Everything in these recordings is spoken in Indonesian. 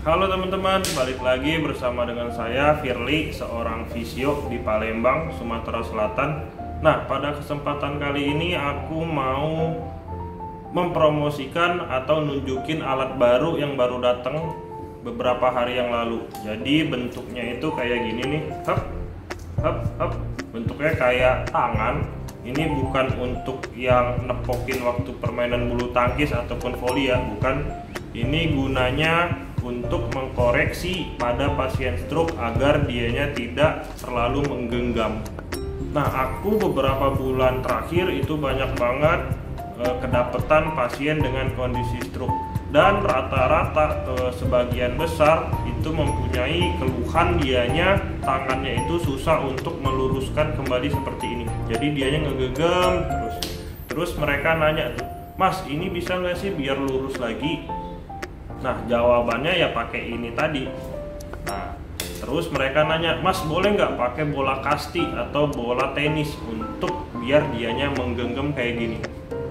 Halo teman-teman, balik lagi bersama dengan saya Firly, seorang fisio di Palembang, Sumatera Selatan. Nah, pada kesempatan kali ini aku mau mempromosikan atau nunjukin alat baru yang baru datang beberapa hari yang lalu. Jadi bentuknya itu kayak gini nih, bentuknya kayak tangan. Ini bukan untuk yang nepokin waktu permainan bulu tangkis ataupun voli ya, bukan. Ini gunanya untuk mengkoreksi pada pasien stroke agar dianya tidak terlalu menggenggam. Nah, aku beberapa bulan terakhir itu banyak banget kedapetan pasien dengan kondisi stroke, dan rata-rata sebagian besar itu mempunyai keluhan dianya tangannya itu susah untuk meluruskan kembali seperti ini. Jadi dianya ngegegem terus mereka nanya tuh, "Mas, ini bisa nggak sih biar lurus lagi?" Nah, jawabannya ya pakai ini tadi. Nah, terus mereka nanya, "Mas, boleh nggak pakai bola kasti atau bola tenis untuk biar dianya menggenggam kayak gini?"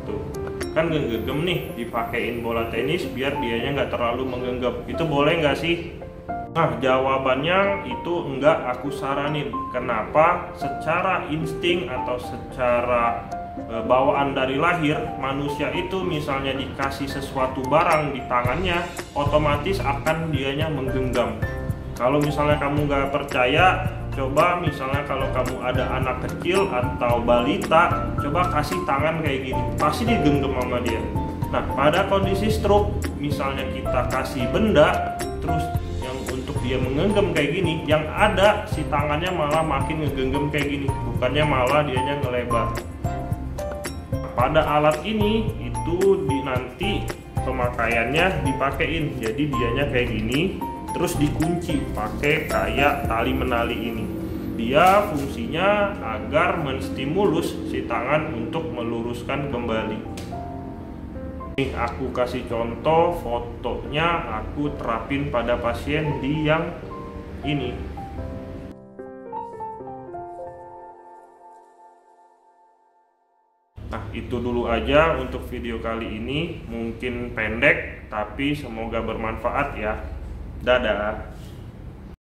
Tuh, kan genggam nih, dipakein bola tenis biar dianya nggak terlalu menggenggam. Itu boleh nggak sih? Nah, jawabannya itu enggak aku saranin. Kenapa? Secara insting atau secara bawaan dari lahir, manusia itu misalnya dikasih sesuatu barang di tangannya, otomatis akan dianya menggenggam. Kalau misalnya kamu nggak percaya, coba misalnya kalau kamu ada anak kecil atau balita, coba kasih tangan kayak gini, pasti digenggam sama dia. Nah, pada kondisi stroke, misalnya kita kasih benda terus yang untuk dia menggenggam kayak gini, yang ada si tangannya malah makin ngegenggam kayak gini, bukannya malah dianya ngelebar. Pada alat ini itu nanti pemakaiannya dipakein, jadi dianya kayak gini, terus dikunci pakai kayak tali menali ini. Dia fungsinya agar menstimulus si tangan untuk meluruskan kembali. Nih, aku kasih contoh fotonya, aku terapin pada pasien di yang ini. Nah, itu dulu aja untuk video kali ini. Mungkin pendek, tapi semoga bermanfaat ya. Dadah.